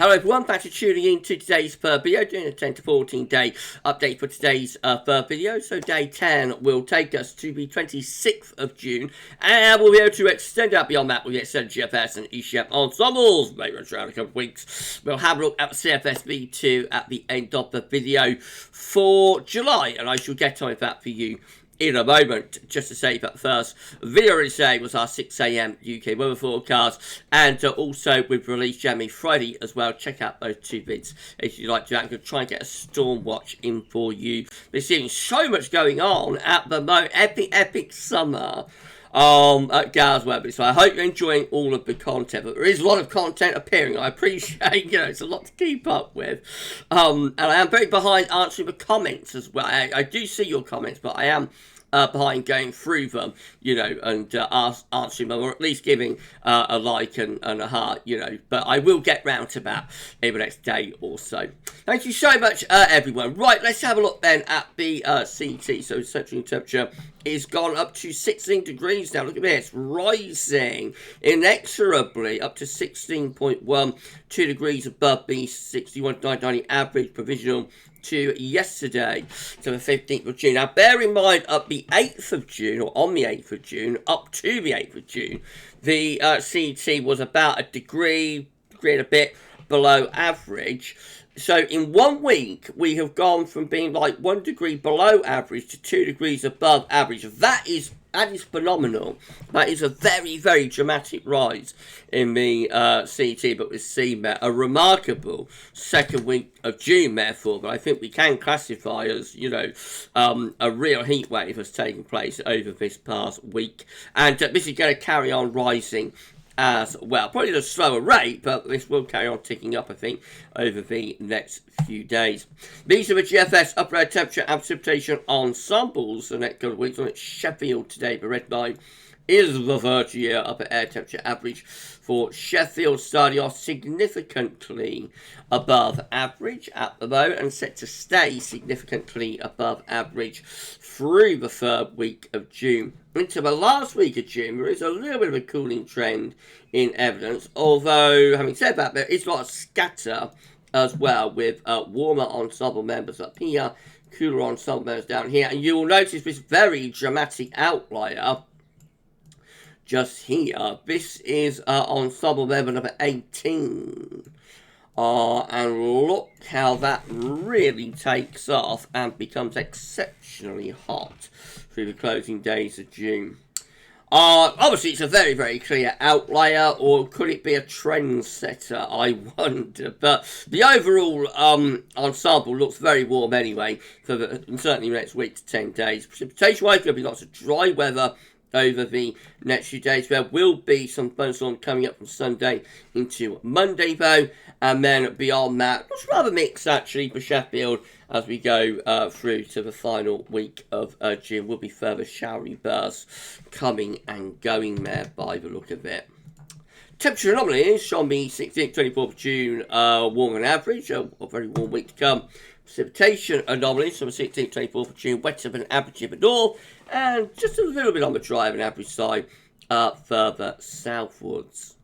Hello everyone, thanks for tuning in to today's video, doing a 10 to 14 day update for today's video. So day 10 will take us to the 26th of June, and we'll be able to extend out beyond that with the extended GFS and ECF ensembles. Maybe around a couple of weeks. We'll have a look at the CFS V2 at the end of the video for July, and I shall get on with that for you in a moment. Just to say that first video today was our 6 AM UK weather forecast, and also we've released January Friday as well. Check out those two vids if you'd like to. I'm going to try and get a storm watch in for you. There's so much going on at the moment. Epic summer at GavsWeatherVids. So I hope you're enjoying all of the content, but there is a lot of content appearing. I appreciate, it's a lot to keep up with, and I am very behind answering the comments as well. I do see your comments, but I am behind going through them, and answering them, or at least giving a like and a heart, but I will get round to that in the next day or so. Thank you so much, everyone. Right, let's have a look then at the CT. So central temperature is gone up to 16 degrees now. Look at this, rising inexorably up to 16.1, 2 degrees above the 61.990 average provisional to yesterday, to the 15th of June. Now, bear in mind, up the 8th of June, or on the 8th of June, up to the 8th of June, the CT was about a degree and a bit below average. So in 1 week, we have gone from being like 1 degree below average to 2 degrees above average. That is phenomenal. That is a very, very dramatic rise in the CT, but we've seen that a remarkable second week of June, therefore, but I think we can classify as, a real heat wave has taken place over this past week, and this is going to carry on rising as well. Probably at a slower rate, but this will carry on ticking up, I think, over the next few days. These are the GFS upper air temperature and precipitation ensembles the next couple of weeks. On at Sheffield today, the red line is the 30-year upper air temperature average for Sheffield, starting off significantly above average at the moment and set to stay significantly above average through the third week of June. Into the last week of June, there is a little bit of a cooling trend in evidence, although, having said that, there is a lot of scatter as well, with warmer ensemble members up here, cooler ensemble members down here, and you will notice this very dramatic outlier just here. This is ensemble member number 18. And look how that really takes off and becomes exceptionally hot through the closing days of June. Obviously, it's a very, very clear outlier, or could it be a trendsetter, I wonder. But the overall ensemble looks very warm anyway, for certainly the next week to 10 days. Precipitation-wise, there'll be lots of dry weather over the next few days. There will be some thunderstorms coming up from Sunday into Monday, though, and then beyond that, it's rather mixed actually for Sheffield as we go through to the final week of June. Will be further showery bursts coming and going there by the look of it. Temperature anomalies on the 16th, 24th of June, warm on average, a very warm week to come. Precipitation anomalies on the 16th, 24th of June, wetter than average in the north, and just a little bit on the dry than average side further southwards.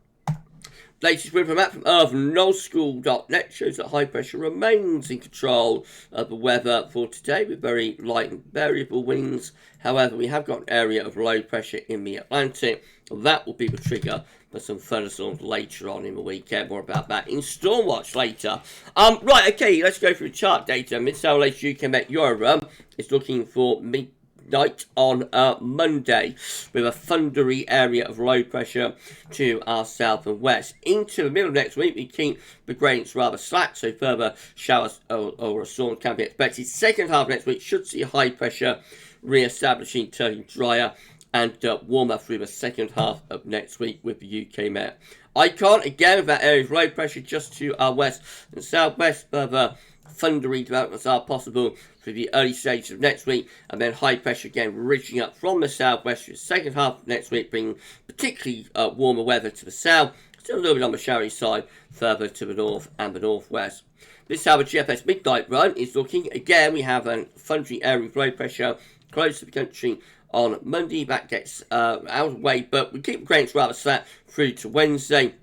Latest Windflow Map from earth-nullschool.net shows that high pressure remains in control of the weather for today with very light and variable winds. However, we have got an area of low pressure in the Atlantic. That will be the trigger for some thunderstorms later on in the weekend. More about that in Stormwatch later. Right, okay, let's go through chart data. Mid-South Lake UK Met Euro is looking for midnight on Monday with a thundery area of low pressure to our south and west. Into the middle of next week, we keep the gradients rather slack, so further showers or a storm can be expected. Second half of next week should see high pressure re-establishing, turning drier and warmer through the second half of next week with the UK Met. Icon, again, with that area of low pressure just to our west and southwest. Further thundery developments are possible through the early stages of next week, and then high pressure again reaching up from the southwest through the second half of next week, bringing particularly warmer weather to the south. Still a little bit on the showery side further to the north and the northwest. This is how the GFS midnight run is looking. Again, we have a thundery area of low pressure close to the country on Monday. That gets out of the way, but we keep the gradients rather flat through to Wednesday.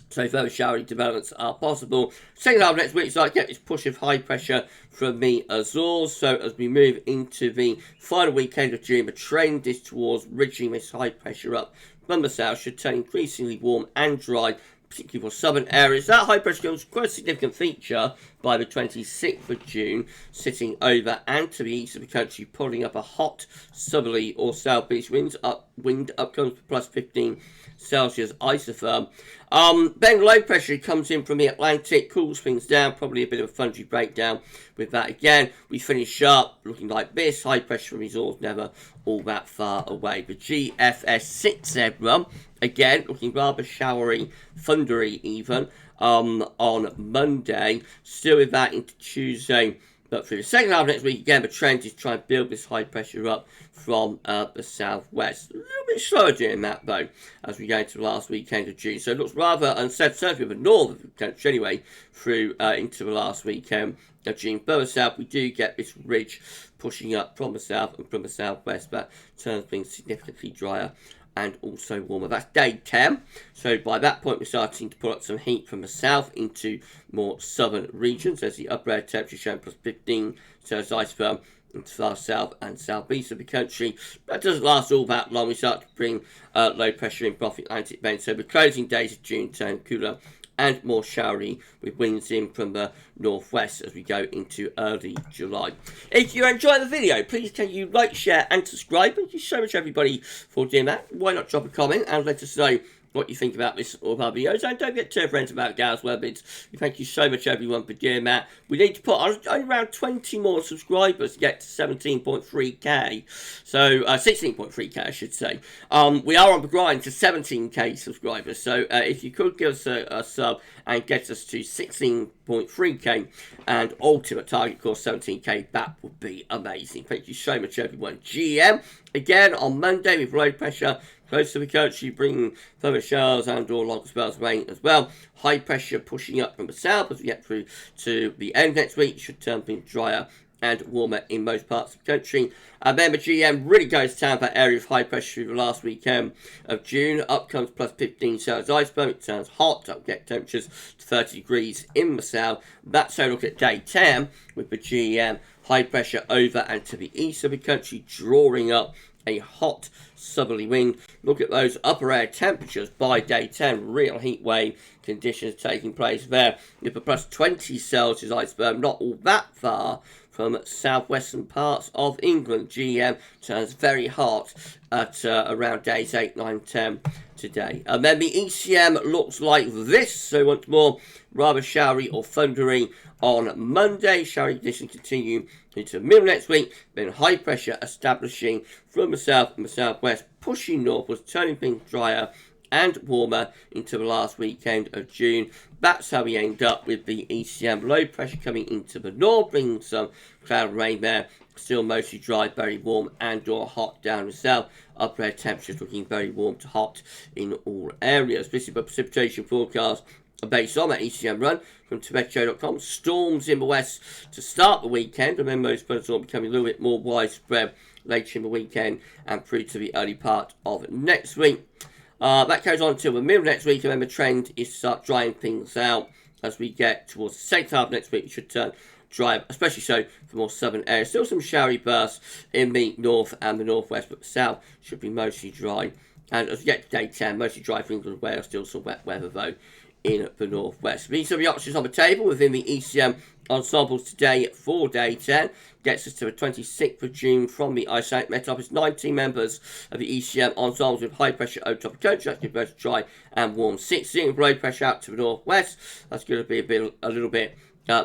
So further showery developments are possible. Second half of next week, so I get this push of high pressure from the Azores. So as we move into the final weekend of June, the trend is towards ridging this high pressure up from the south, should turn increasingly warm and dry, particularly for southern areas. That high pressure becomes quite a significant feature by the 26th of June, sitting over and to the east of the country, pulling up a hot southerly or southeast wind up comes to plus 15 Celsius isotherm. Then low pressure comes in from the Atlantic, cools things down, probably a bit of a fungy breakdown with that again. We finish up looking like this, high pressure from Azores never all that far away. The GFS 6 zebra, again, looking rather showery, thundery even, on Monday, still with that into Tuesday. But for the second half of next week, again, the trend is trying to build this high pressure up from the southwest. A little bit slower doing that, though, as we go into the last weekend of June. So it looks rather unsettled, certainly with the north of the country anyway, through into the last weekend of June. Further south, we do get this ridge pushing up from the south and from the southwest, but turns things significantly drier and also warmer. That's day 10. So by that point, we're starting to pull up some heat from the south into more southern regions. There's the upper air temperature showing plus 15 Celsius isotherm into far south and southeast of the country. That doesn't last all that long. We start to bring low pressure in from the Atlantic Bend. So the closing days of June turn cooler and more showery with winds in from the northwest as we go into early July. If you enjoyed the video, please can you like, share and subscribe. Thank you so much everybody for doing that. Why not drop a comment and let us know what you think about this or our videos, and don't forget to tell friends about GavsWeatherVids. Thank you so much everyone for doing that. We need to put on around 20 more subscribers to get to 17.3k, so 16.3k I should say. We are on the grind to 17k subscribers, so if you could give us a sub and get us to 16.3k and ultimate target of course 17k, that would be amazing. Thank you so much everyone. GM again on Monday with low pressure close to the country, bringing further showers and or long spells of rain as well. High pressure pushing up from the south as we get through to the end next week. Should turn things drier and warmer in most parts of the country. And then the GM really goes to town for that area of high pressure through the last weekend of June. Up comes plus 15 Celsius isotherm. It turns hot. Up get temperatures to 30 degrees in the south. That's how we look at day 10 with the GM. High pressure over and to the east of the country, drawing up a hot southerly wind. Look at those upper air temperatures by day 10. Real heat wave conditions taking place there. With a plus 20 Celsius isotherm, not all that far from southwestern parts of England. GM turns very hot at around days 8, 9, 10 today. And then the ECM looks like this. So once more, rather showery or thundery on Monday. Showery conditions continue into the middle next week. Then high pressure establishing from the south and the southwest, pushing northwards, turning things drier and warmer into the last weekend of June. That's how we end up with the ECM. Low pressure coming into the north, bringing some cloud rain there. Still mostly dry, very warm and or hot down the south. Upper air temperatures looking very warm to hot in all areas. This is a precipitation forecast based on that ECM run from TibetShow.com. Storms in the west to start the weekend, and then most thunderstorms becoming a little bit more widespread later in the weekend and through to the early part of next week. That goes on until the middle of next week, and then the trend is to start drying things out as we get towards the second half of next week. It should turn dry, especially so for more southern areas. Still some showery bursts in the north and the northwest, but the south should be mostly dry. And as we get to day 10, mostly dry for England and Wales. Still some wet weather though in the northwest. These are the options on the table within the ECM ensembles today for day 10. Gets us to the 26th of June from the Icelandic Met Office. 19 members of the ECM ensembles with high pressure over top of the country. That's going to be both dry and warm. 16 with low pressure out to the northwest. That's going to be a little bit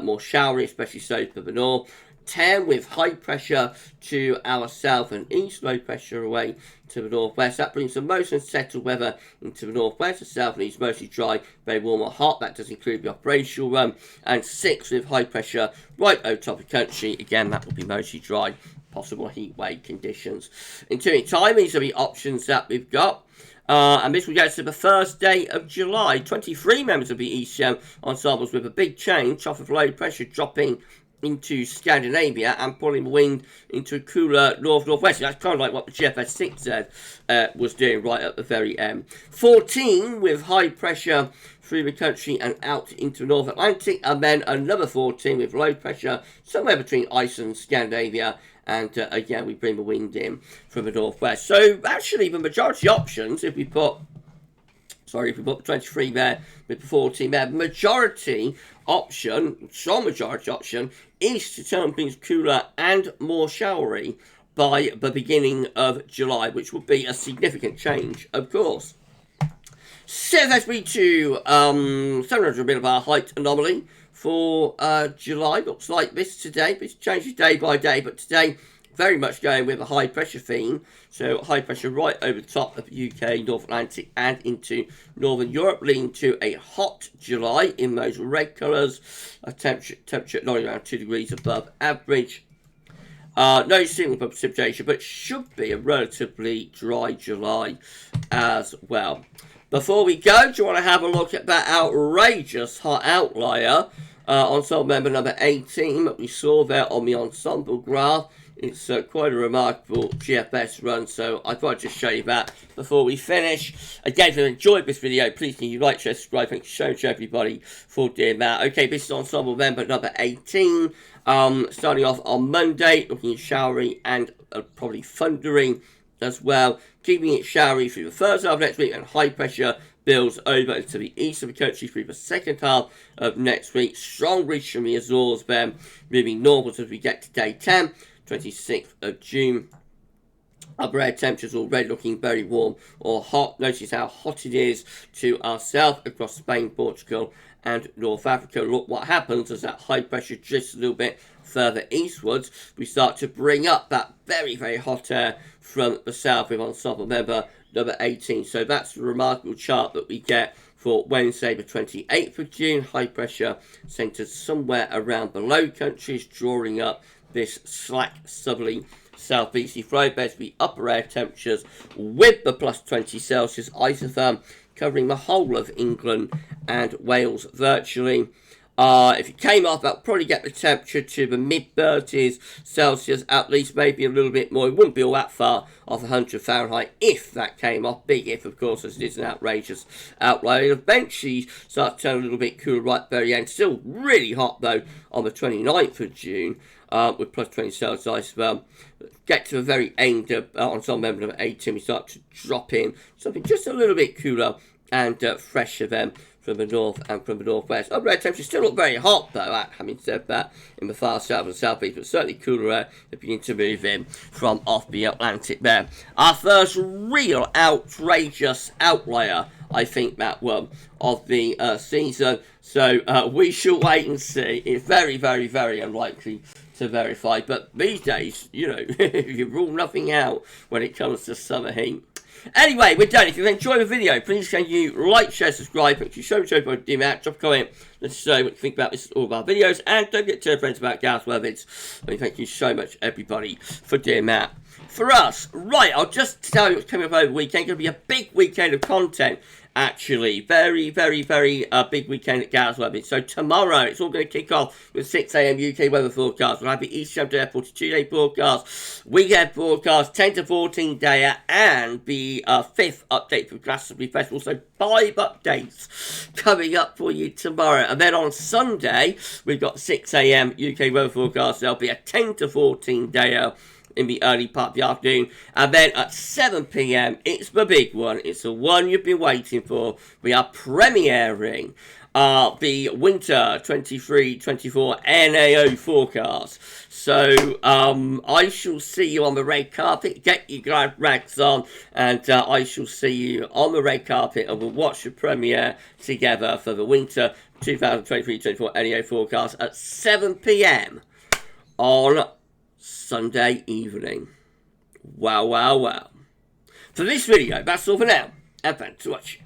more showery, especially so for the north. 10 with high pressure to our south and east, low pressure away to the northwest. That brings the most unsettled weather into the northwest. The south and east mostly dry, very warm or hot. That does include the operational run. And 6 with high pressure right over top of the country. Again, that will be mostly dry, possible heat wave conditions. In 2 minute time, these are the options that we've got. And this will get to the first day of July. 23 members of the ECM ensembles with a big change off of low pressure dropping into Scandinavia and pulling wind into a cooler north-northwest. That's kind of like what the GFS 6 said was doing right at the very end. 14 with high pressure through the country and out into the North Atlantic, and then another 14 with low pressure somewhere between Iceland and Scandinavia. And again, we bring the wind in from the northwest. So actually, the majority options, if we put the 23 there with the 14 there, the majority option, strong majority option, is to turn things cooler and more showery by the beginning of July, which would be a significant change, of course. CFS V2, 700 millibar height anomaly for July. Looks like this today. This changes day by day, but today very much going with a high pressure theme. So high pressure right over the top of the UK, North Atlantic and into Northern Europe, leading to a hot July in those red colours. A temperature not around 2 degrees above average. No signal for precipitation, but should be a relatively dry July as well. Before we go, do you want to have a look at that outrageous hot outlier? Ensemble member number 18 that we saw there on the ensemble graph. It's quite a remarkable GFS run, so I thought I'd just show you that before we finish. Again, if you enjoyed this video, please can you like, share, subscribe, and show to everybody for doing that. Okay, this is ensemble member number 18. Starting off on Monday, looking showery and probably thundering as well. Keeping it showery through the first half of next week, and high pressure builds over into the east of the country through the second half of next week. Strong reach from the Azores then, moving northwards as we get to day 10. 26th of June. Upper air temperatures already looking very warm or hot. Notice how hot it is to our south across Spain, Portugal and North Africa. Look what happens as that high pressure drifts a little bit further eastwards. We start to bring up that very, very hot air from the south with ensemble member number 18. So that's the remarkable chart that we get for Wednesday the 28th of June. High pressure centred somewhere around the Low Countries, drawing up this slack southerly southeasterly flow. There's the upper air temperatures with the plus 20 Celsius isotherm covering the whole of England and Wales virtually. If it came off, that'll probably get the temperature to the mid-30s Celsius, at least maybe a little bit more. It wouldn't be all that far off 100 Fahrenheit if that came off. Big if, of course, as it is an outrageous outlier. It'll eventually start to turn a little bit cooler right at the very end. Still really hot, though, on the 29th of June. With plus 20 Celsius isotherm. Get to the very end of ensemble member number 18, we start to drop in something just a little bit cooler and fresher then from the north and from the northwest. Upper air temperatures still look very hot, though, having said that, in the far south and southeast, but certainly cooler air that begin to move in from off the Atlantic there. Our first real outrageous outlier, I think, that one of the season. So we shall wait and see. It's very, very, very unlikely to verify, but these days, you know, you rule nothing out when it comes to summer heat. Anyway, we're done. If you've enjoyed the video, please can you like, share, subscribe, thank you so much for doing that. Drop a comment, let us know what you think about this, all of our videos, and don't forget to tell friends about GavsWeatherVids. Thank you so much, everybody, for doing that. For us, right, I'll just tell you what's coming up over the weekend. Going to be a big weekend of content. Actually, very, very, very big weekend at GavsWeatherVids. So tomorrow, it's all going to kick off with 6 AM UK weather forecast. We'll have the East Hampton Air 42-day forecast, weekend forecast, 10 to 14 day, and the 5th update for Glastonbury Festival. So 5 updates coming up for you tomorrow. And then on Sunday, we've got 6 AM UK weather forecast. There'll be a 10 to 14 day in the early part of the afternoon, and then at 7 PM, it's the big one. It's the one you've been waiting for. We are premiering the winter 23-24 NAO forecast. So I shall see you on the red carpet. Get your glad rags on, and I shall see you on the red carpet, and we'll watch the premiere together for the winter 2023-24 NAO forecast at 7 PM on Sunday evening. Wow, wow, wow. For this video, that's all for now, and thanks for watching.